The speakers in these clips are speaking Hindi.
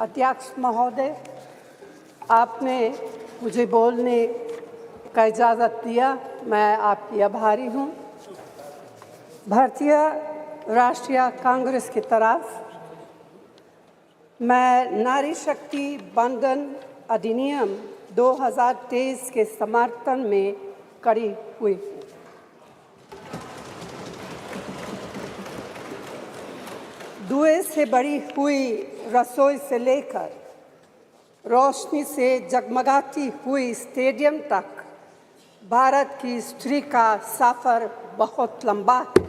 अध्यक्ष महोदय, आपने मुझे बोलने का इजाज़त दिया, मैं आपकी आभारी हूँ। भारतीय राष्ट्रीय कांग्रेस की तरफ मैं नारी शक्ति बंधन अधिनियम 2023 के समर्थन में खड़ी हुई हूँ। धुएं से भरी हुई रसोई से लेकर रोशनी से जगमगाती हुई स्टेडियम तक भारत की स्त्री का सफ़र बहुत लंबा है,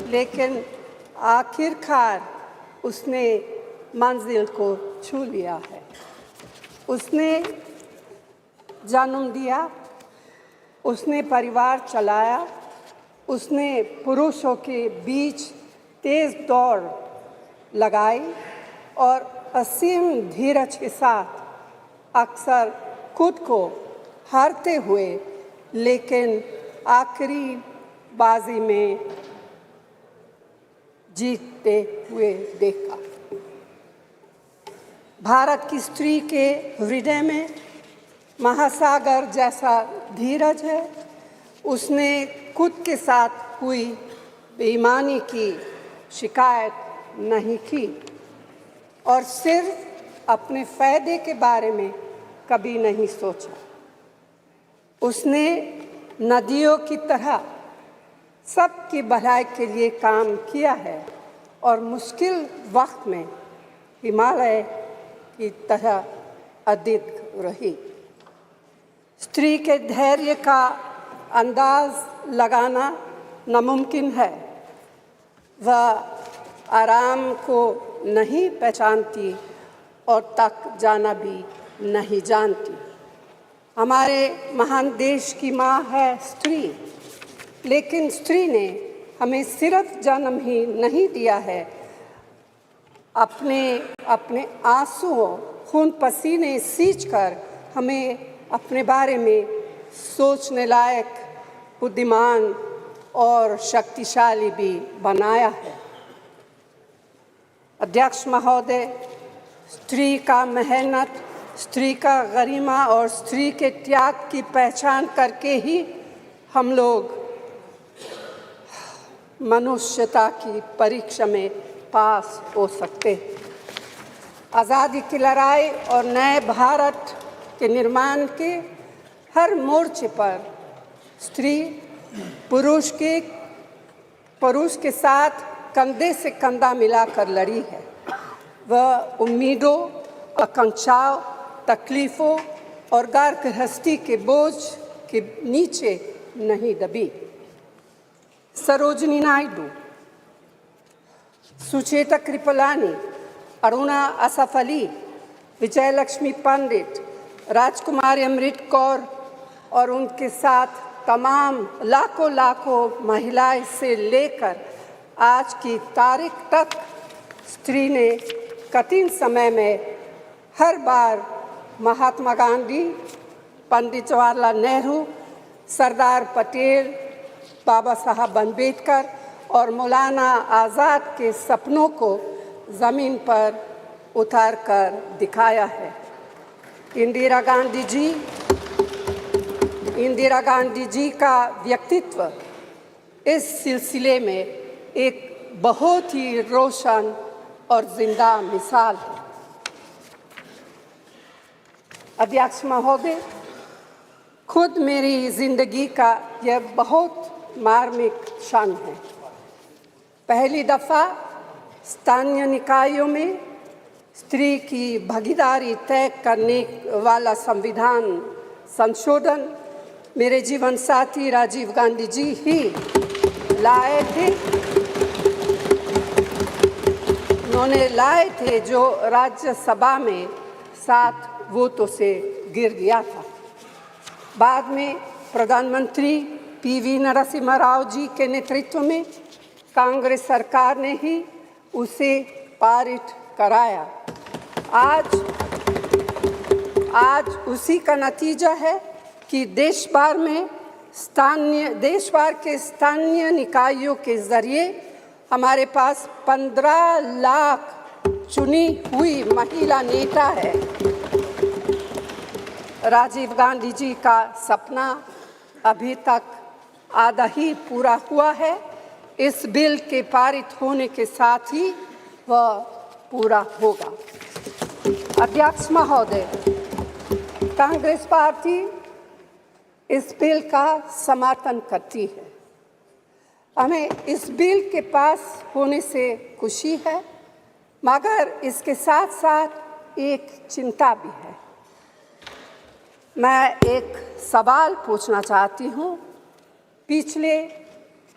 लेकिन आखिरकार उसने मंजिल को छू लिया है। उसने जन्म दिया, उसने परिवार चलाया, उसने पुरुषों के बीच तेज दौड़ लगाई और असीम धीरज के साथ अक्सर खुद को हारते हुए लेकिन आखिरी बाजी में जीतते हुए देखा। भारत की स्त्री के हृदय में महासागर जैसा धीरज है। उसने खुद के साथ हुई बेईमानी की शिकायत नहीं की और सिर्फ अपने फ़ायदे के बारे में कभी नहीं सोचा। उसने नदियों की तरह सबकी भलाई के लिए काम किया है और मुश्किल वक्त में हिमालय की तरह अडिग रही। स्त्री के धैर्य का अंदाज लगाना नामुमकिन है। वह आराम को नहीं पहचानती और तक जाना भी नहीं जानती। हमारे महान देश की माँ है स्त्री, लेकिन स्त्री ने हमें सिर्फ जन्म ही नहीं दिया है, अपने आंसुओं खून पसीने सींचकर हमें अपने बारे में सोचने लायक, बुद्धिमान और शक्तिशाली भी बनाया है। अध्यक्ष महोदय, स्त्री का मेहनत, स्त्री का गरिमा और स्त्री के त्याग की पहचान करके ही हम लोग मनुष्यता की परीक्षा में पास हो सकते हैं। आज़ादी की लड़ाई और नए भारत के निर्माण के हर मोर्चे पर स्त्री पुरुष के साथ कंधे से कंधा मिलाकर लड़ी है। वह उम्मीदों, आकांक्षाओं, तकलीफ़ों और घर गृहस्थी के बोझ के नीचे नहीं दबी। सरोजिनी नायडू, सुचेता कृपलानी, अरुणा असफ अली, विजयलक्ष्मी पंडित, राजकुमारी अमृत कौर और उनके साथ तमाम लाखों महिलाएं से लेकर आज की तारीख तक स्त्री ने कठिन समय में हर बार महात्मा गांधी, पंडित जवाहरलाल नेहरू, सरदार पटेल, बाबा साहब अम्बेडकर और मौलाना आज़ाद के सपनों को ज़मीन पर उतार कर दिखाया है। इंदिरा गांधी जी का व्यक्तित्व इस सिलसिले में एक बहुत ही रोशन और जिंदा मिसाल है। अध्यक्ष महोदय, खुद मेरी जिंदगी का यह बहुत मार्मिक क्षण है। पहली दफ़ा स्थानीय निकायों में स्त्री की भागीदारी तय करने वाला संविधान संशोधन मेरे जीवन साथी राजीव गांधी जी ही लाए थे। उन्होंने लाए थे जो राज्यसभा में 7 वोटों से गिर गया था। बाद में प्रधानमंत्री पीवी नरसिम्हा राव जी के नेतृत्व में कांग्रेस सरकार ने ही उसे पारित कराया। आज उसी का नतीजा है कि देश भर के स्थानीय निकायों के जरिए हमारे पास चुनी हुई महिला नेता है। राजीव गांधी जी का सपना अभी तक आधा ही पूरा हुआ है। इस बिल के पारित होने के साथ ही वह पूरा होगा। अध्यक्ष महोदय, कांग्रेस पार्टी इस बिल का समर्थन करती है। हमें इस बिल के पास होने से खुशी है, मगर इसके साथ साथ एक चिंता भी है। मैं एक सवाल पूछना चाहती हूँ। पिछले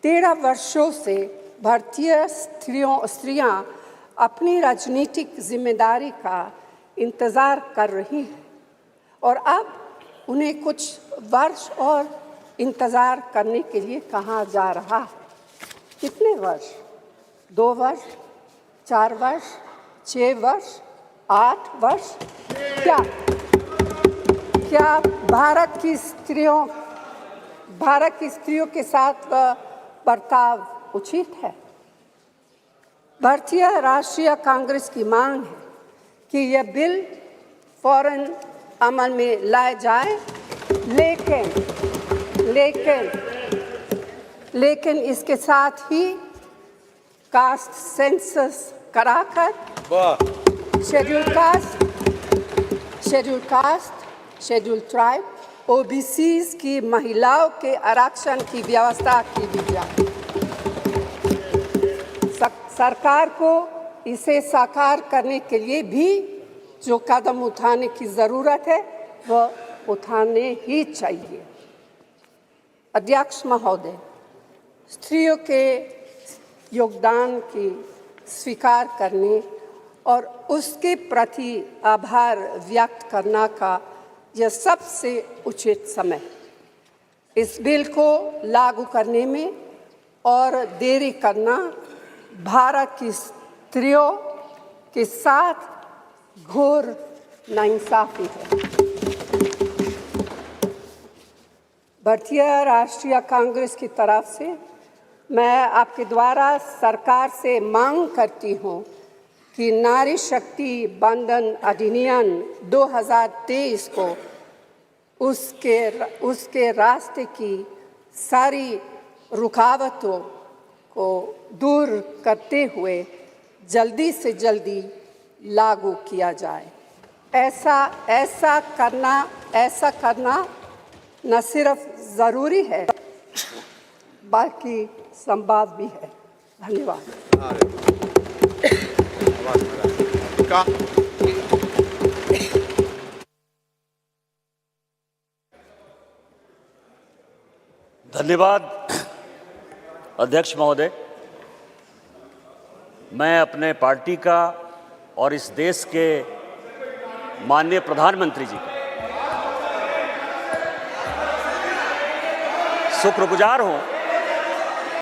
13 वर्षों से भारतीय स्त्रियां अपनी राजनीतिक जिम्मेदारी का इंतज़ार कर रही हैं और अब उन्हें कुछ वर्ष और इंतज़ार करने के लिए कहा जा रहा है। कितने वर्ष? 2 वर्ष, 4 वर्ष, 6 वर्ष, 8 वर्ष? क्या भारत की स्त्रियों के साथ बर्ताव उचित है? भारतीय राष्ट्रीय कांग्रेस की मांग है कि यह बिल फौरन अमल में लाया जाए, लेकिन इसके साथ ही कास्ट सेंसस कराकर शेड्यूल ट्राइब, ओबीसीज की महिलाओं के आरक्षण की व्यवस्था की भी जाए। सरकार को इसे साकार करने के लिए भी जो कदम उठाने की ज़रूरत है वह उठाने ही चाहिए। अध्यक्ष महोदय, स्त्रियों के योगदान की स्वीकार करने और उसके प्रति आभार व्यक्त करना का यह सबसे उचित समय। इस बिल को लागू करने में और देरी करना भारत की स्त्रियों के साथ घोर नाइंसाफी है। भारतीय राष्ट्रीय कांग्रेस की तरफ से मैं आपके द्वारा सरकार से मांग करती हूँ कि नारी शक्ति बंधन अधिनियम 2023 को उसके रास्ते की सारी रुकावटों को दूर करते हुए जल्दी से जल्दी लागू किया जाए। ऐसा करना न सिर्फ ज़रूरी है बल्कि संभव भी है। धन्यवाद। धन्यवाद अध्यक्ष महोदय। मैं अपने पार्टी का और इस देश के माननीय प्रधानमंत्री जी का शुक्रगुजार हूं